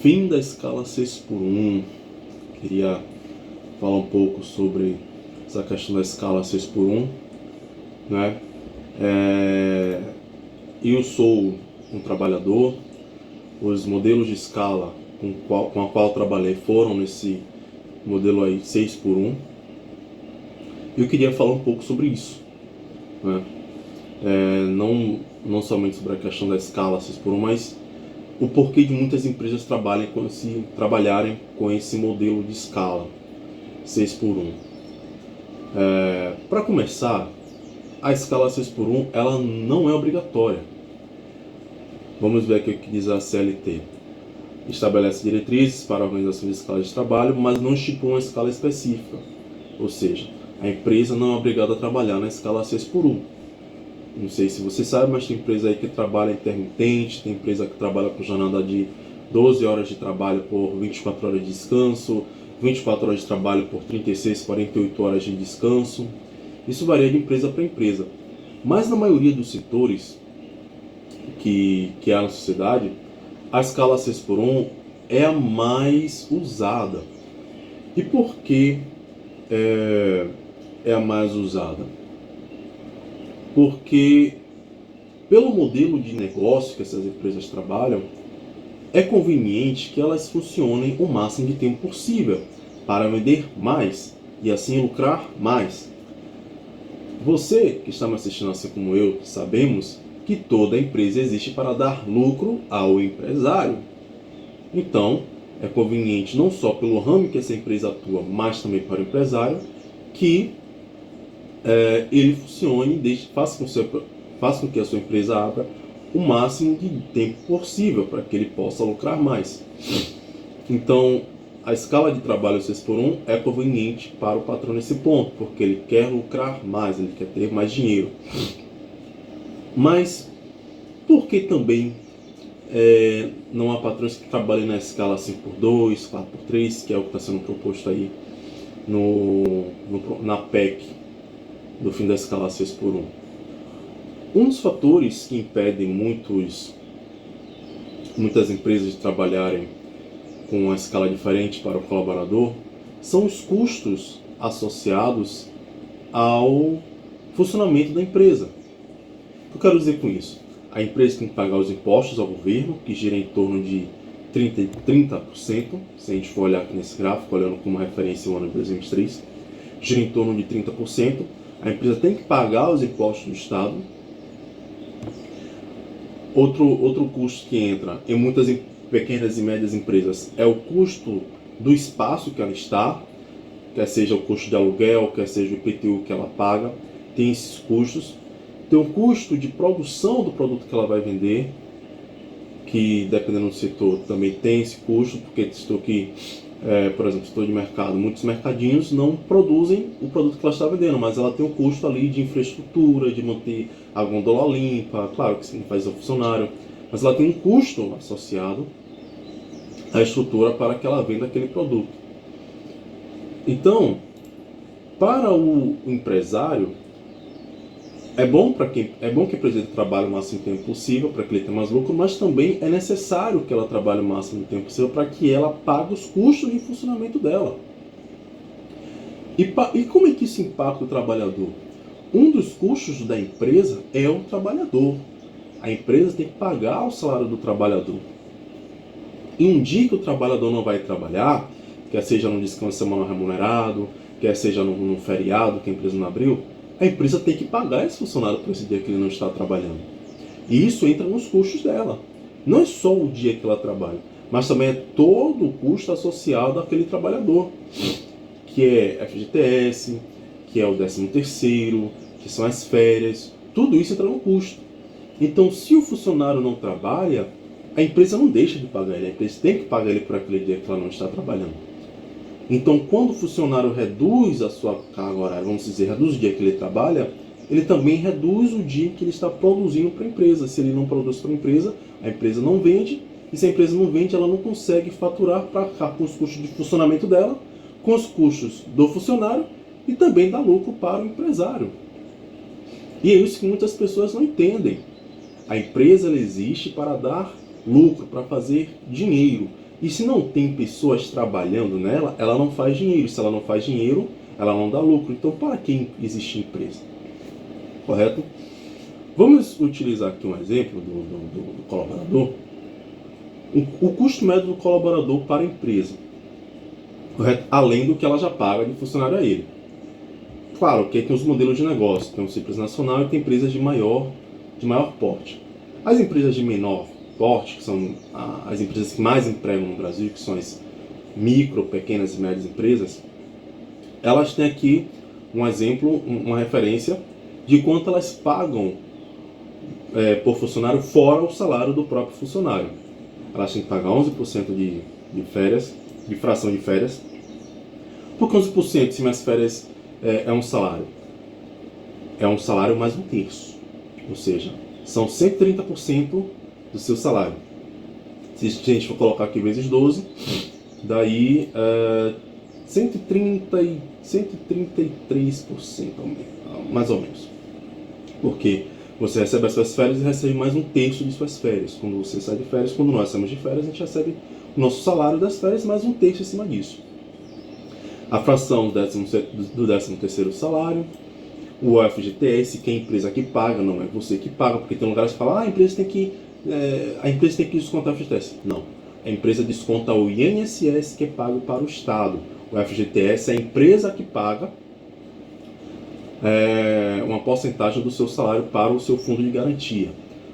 Fim da escala 6x1. Queria falar um pouco sobre essa questão da escala 6x1, né? Eu sou um trabalhador. Os modelos de escala com a qual eu trabalhei foram nesse modelo aí 6x1. Eu queria falar um pouco sobre isso, né? Não somente sobre a questão da escala 6x1, mas o porquê de muitas empresas trabalharem com esse modelo de escala 6x1. Para começar, a escala 6x1 ela não é obrigatória. Vamos ver aqui o que diz a CLT. Estabelece diretrizes para a organização de escala de trabalho, mas não estipula uma escala específica. Ou seja, a empresa não é obrigada a trabalhar na escala 6x1. Não sei se você sabe, mas tem empresa aí que trabalha intermitente, tem empresa que trabalha com jornada de 12 horas de trabalho por 24 horas de descanso, 24 horas de trabalho por 36, 48 horas de descanso. Isso varia de empresa para empresa. Mas na maioria dos setores que há na sociedade, a escala 6x1 é a mais usada. E por que é a mais usada? Porque pelo modelo de negócio que essas empresas trabalham, é conveniente que elas funcionem o máximo de tempo possível para vender mais e assim lucrar mais. Você que está me assistindo assim como eu, sabemos que toda empresa existe para dar lucro ao empresário. Então, é conveniente não só pelo ramo que essa empresa atua, mas também para o empresário, que ele funcione, faça com que a sua empresa abra o máximo de tempo possível para que ele possa lucrar mais. Então, a escala de trabalho 6x1 é conveniente para o patrão nesse ponto, porque ele quer lucrar mais, ele quer ter mais dinheiro. Mas, por que também não há patrões que trabalhem na escala 5x2, 4x3, que é o que está sendo proposto aí na PEC do fim da escala 6x1? Um dos fatores que impedem muitas empresas de trabalharem com uma escala diferente para o colaborador são os custos associados ao funcionamento da empresa. O que eu quero dizer com isso? A empresa tem que pagar os impostos ao governo, que gira em torno de 30%, se a gente for olhar aqui nesse gráfico, olhando como referência o ano de 2023, gira em torno de 30%. A empresa tem que pagar os impostos do Estado. Outro custo que entra em muitas pequenas e médias empresas é o custo do espaço que ela está, quer seja o custo de aluguel, quer seja o IPTU que ela paga, tem esses custos. Tem o custo de produção do produto que ela vai vender, que dependendo do setor também tem esse custo, porque setor que, por exemplo, setor de mercado, muitos mercadinhos não produzem o produto que ela está vendendo, mas ela tem um custo ali de infraestrutura, de manter a gôndola limpa, claro que isso não faz o funcionário, mas ela tem um custo associado à estrutura para que ela venda aquele produto. Então, para o empresário, é bom que a empresa trabalhe o máximo de tempo possível para que ele tenha mais lucro, mas também é necessário que ela trabalhe o máximo de tempo possível para que ela pague os custos de funcionamento dela. E como é que isso impacta o trabalhador? Um dos custos da empresa é o trabalhador. A empresa tem que pagar o salário do trabalhador. E um dia que o trabalhador não vai trabalhar, quer seja num descanso semanal remunerado, quer seja num feriado que a empresa não abriu, a empresa tem que pagar esse funcionário por esse dia que ele não está trabalhando. E isso entra nos custos dela. Não é só o dia que ela trabalha, mas também é todo o custo associado àquele trabalhador, que é FGTS, que é o 13º, que são as férias, tudo isso entra no custo. Então, se o funcionário não trabalha, a empresa não deixa de pagar ele, a empresa tem que pagar ele por aquele dia que ela não está trabalhando. Então, quando o funcionário reduz a sua carga horária, vamos dizer, reduz o dia que ele trabalha, ele também reduz o dia que ele está produzindo para a empresa. Se ele não produz para a empresa não vende, e se a empresa não vende, ela não consegue faturar para arcar com os custos de funcionamento dela, com os custos do funcionário e também dá lucro para o empresário. E é isso que muitas pessoas não entendem. A empresa ela existe para dar lucro, para fazer dinheiro. E se não tem pessoas trabalhando nela, ela não faz dinheiro. Se ela não faz dinheiro, ela não dá lucro. Então, para que existe empresa? Correto? Vamos utilizar aqui um exemplo do colaborador. O custo médio do colaborador para a empresa, correto? Além do que ela já paga de funcionário a ele. Claro que tem os modelos de negócio, tem o Simples Nacional e tem empresas de maior porte. As empresas de menor porte, que são as empresas que mais empregam no Brasil, que são as micro, pequenas e médias empresas, elas têm aqui um exemplo, uma referência de quanto elas pagam por funcionário fora o salário do próprio funcionário. Elas têm que pagar 11% de férias, de fração de férias. Por que 11% se minhas férias é um salário? É um salário mais um terço. Ou seja, são 130% do seu salário. Se a gente for colocar aqui vezes 12, daí 133%, mais ou menos. Porque você recebe as suas férias e recebe mais um terço de suas férias. Quando você sai de férias, quando nós saímos de férias, a gente recebe o nosso salário das férias mais um terço em cima disso. A fração do 13º salário, o FGTS, que a empresa que paga, não é você que paga, porque tem lugares que falam, a empresa tem que descontar o FGTS. Não, a empresa desconta o INSS, que é pago para o Estado. O FGTS é a empresa que paga uma porcentagem do seu salário para o seu fundo de garantia,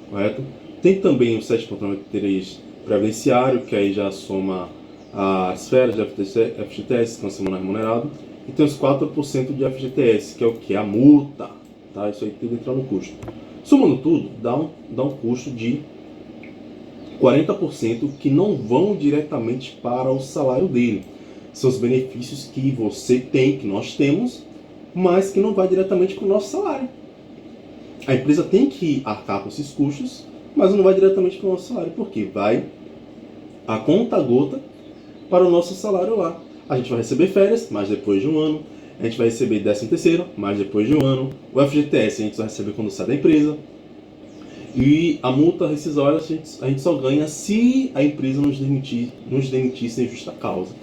correto? Tem também o 7,93 previdenciário, que aí já soma as férias de FGTS, que são remunerado, e tem os 4% de FGTS, que é o que? A multa, tá? Isso aí tudo entra no custo. Somando tudo, dá um custo de 40% que não vão diretamente para o salário dele. São os benefícios que você tem, que nós temos, mas que não vai diretamente para o nosso salário. A empresa tem que arcar com esses custos, mas não vai diretamente para o nosso salário, porque vai a conta-gota para o nosso salário lá. A gente vai receber férias, mas depois de um ano. A gente vai receber 13º, mas depois de um ano. O FGTS a gente só recebe quando sai da empresa. E a multa rescisória a gente só ganha se a empresa nos demitir sem justa causa.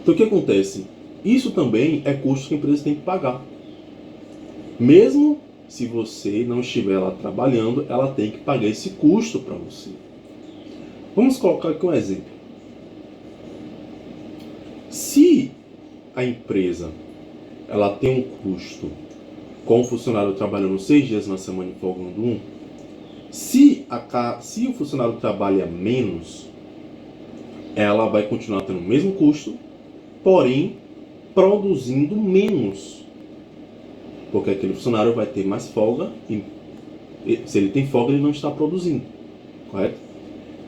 Então o que acontece? Isso também é custo que a empresa tem que pagar. Mesmo se você não estiver lá trabalhando, ela tem que pagar esse custo para você. Vamos colocar aqui um exemplo. Se a empresa ela tem um custo com o funcionário trabalhando 6 dias na semana e folgando um, se o funcionário trabalha menos, ela vai continuar tendo o mesmo custo, porém produzindo menos, porque aquele funcionário vai ter mais folga e se ele tem folga ele não está produzindo, correto?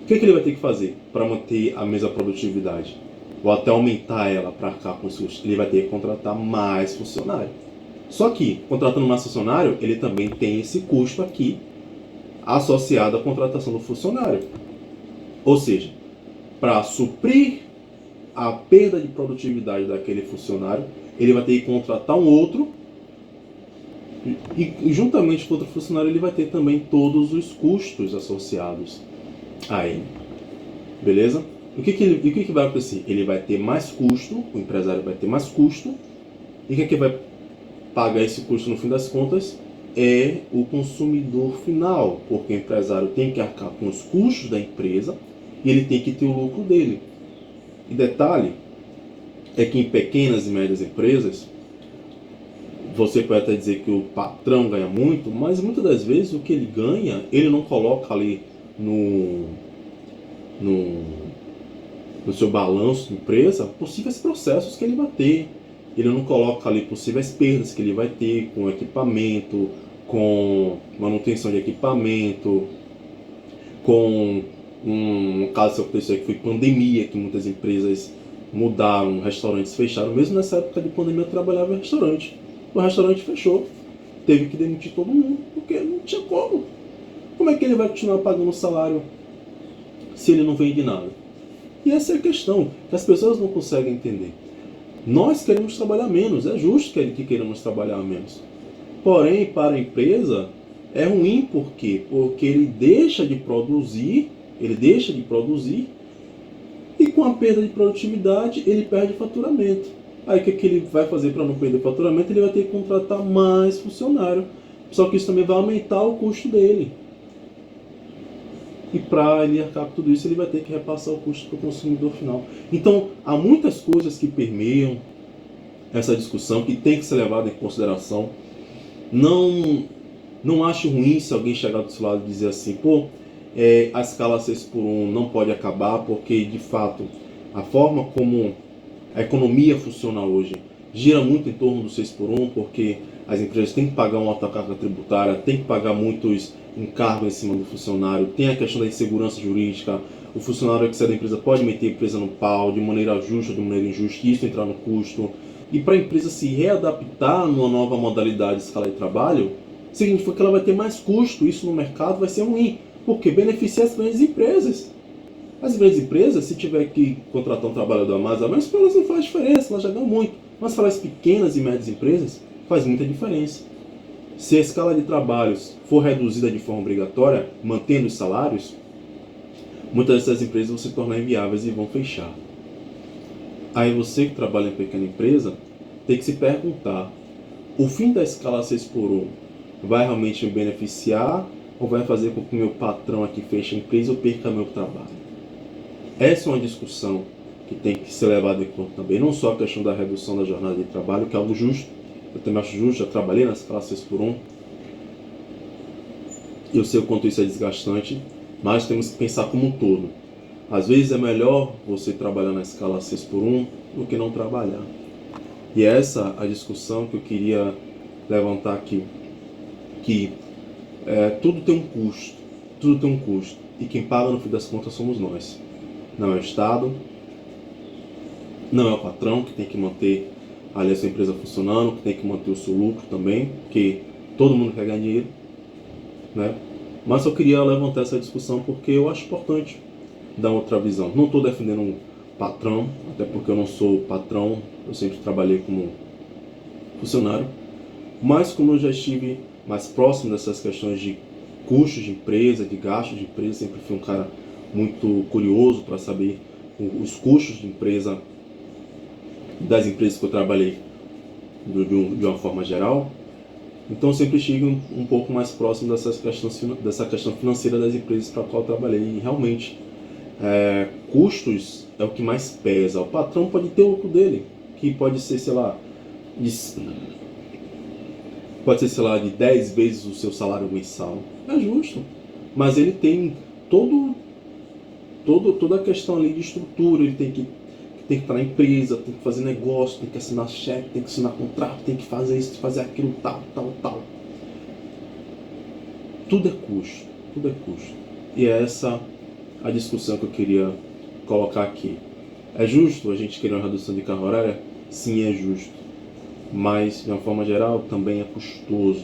O que ele vai ter que fazer para manter a mesma produtividade? Ou até aumentar ela para cá com os custos? Ele vai ter que contratar mais funcionário. Só que, contratando mais funcionário, ele também tem esse custo aqui associado à contratação do funcionário. Ou seja, para suprir a perda de produtividade daquele funcionário, ele vai ter que contratar um outro e juntamente com outro funcionário ele vai ter também todos os custos associados a ele. Beleza? O que vai acontecer? Ele vai ter mais custo, o empresário vai ter mais custo, e o que vai pagar esse custo no fim das contas? É o consumidor final, porque o empresário tem que arcar com os custos da empresa e ele tem que ter o lucro dele. E detalhe é que em pequenas e médias empresas, você pode até dizer que o patrão ganha muito, mas muitas das vezes o que ele ganha, ele não coloca ali no seu balanço de empresa possíveis processos que ele vai ter. Ele não coloca ali possíveis perdas que ele vai ter com equipamento, com manutenção de equipamento, com um caso que aconteceu que foi pandemia, que muitas empresas mudaram, restaurantes fecharam. Mesmo nessa época de pandemia eu trabalhava em restaurante. O restaurante fechou, teve que demitir todo mundo, porque não tinha como. Como é que ele vai continuar pagando salário se ele não vende nada? E essa é a questão que as pessoas não conseguem entender. Nós queremos trabalhar menos, é justo que queremos trabalhar menos. Porém, para a empresa, é ruim por quê? Porque ele deixa de produzir com a perda de produtividade, ele perde faturamento. Aí o que ele vai fazer para não perder faturamento? Ele vai ter que contratar mais funcionário. Só que isso também vai aumentar o custo dele. E para ele arcar com tudo isso, ele vai ter que repassar o custo para o consumidor final. Então, há muitas coisas que permeiam essa discussão que tem que ser levada em consideração. Não acho ruim se alguém chegar do seu lado e dizer assim, a escala 6x1 não pode acabar porque, de fato, a forma como a economia funciona hoje gira muito em torno do 6x1, porque as empresas têm que pagar uma alta carga tributária, têm que pagar muitos encargos em cima do funcionário, tem a questão da insegurança jurídica, o funcionário que sai da empresa pode meter a empresa no pau de maneira justa ou de maneira injusta, e isso entrar no custo. E para a empresa se readaptar numa nova modalidade de escala de trabalho, significa que ela vai ter mais custo, isso no mercado vai ser ruim, porque beneficia as grandes empresas. As grandes empresas, se tiver que contratar um trabalhador a mais, para elas não faz diferença, elas já ganham muito. Mas para as pequenas e médias empresas, faz muita diferença. Se a escala de trabalhos for reduzida de forma obrigatória, mantendo os salários, muitas dessas empresas vão se tornar inviáveis e vão fechar. Aí você que trabalha em pequena empresa, tem que se perguntar, o fim da escala 6x1 vai realmente me beneficiar ou vai fazer com que o meu patrão aqui feche a empresa ou perca meu trabalho? Essa é uma discussão que tem que ser levada em conta também, não só a questão da redução da jornada de trabalho, que é algo justo, eu também acho justo, já trabalhei na escala 6x1, eu sei o quanto isso é desgastante, mas temos que pensar como um todo. Às vezes é melhor você trabalhar na escala 6x1 do que não trabalhar. E essa é a discussão que eu queria levantar aqui, que tudo tem um custo, e quem paga no fim das contas somos nós. Não é o Estado, não é o patrão que tem que manter ali a sua empresa funcionando, que tem que manter o seu lucro também, porque todo mundo quer ganhar dinheiro, né? Mas eu queria levantar essa discussão porque eu acho importante dar outra visão. Não estou defendendo um patrão, até porque eu não sou patrão, eu sempre trabalhei como funcionário, mas como eu já estive mais próximo dessas questões de custos de empresa, de gastos de empresa, sempre fui um cara muito curioso para saber os custos de empresa, das empresas que eu trabalhei de uma forma geral. Então eu sempre estive um pouco mais próximo dessa questão financeira das empresas para a qual eu trabalhei. E realmente, custos é o que mais pesa. O patrão pode ter o lucro dele, que pode ser, de 10 vezes o seu salário mensal. É justo. Mas ele tem toda a questão ali de estrutura, ele tem que estar na empresa, tem que fazer negócio, tem que assinar cheque, tem que assinar contrato, tem que fazer isso, fazer aquilo, tal. Tudo é custo. E é essa a discussão que eu queria colocar aqui. É justo a gente querer uma redução de carga horária? Sim, é justo. Mas, de uma forma geral, também é custoso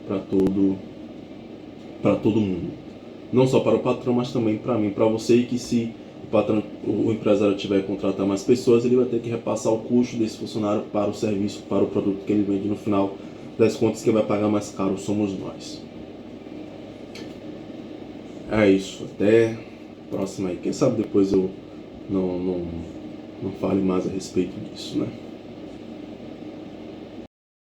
para todo mundo. Não só para o patrão, mas também para mim, para você, e que se o empresário tiver que contratar mais pessoas, ele vai ter que repassar o custo desse funcionário para o serviço, para o produto que ele vende. No final das contas, quem vai pagar mais caro somos nós. É isso, até a próxima aí. Quem sabe depois eu não fale mais a respeito disso, né?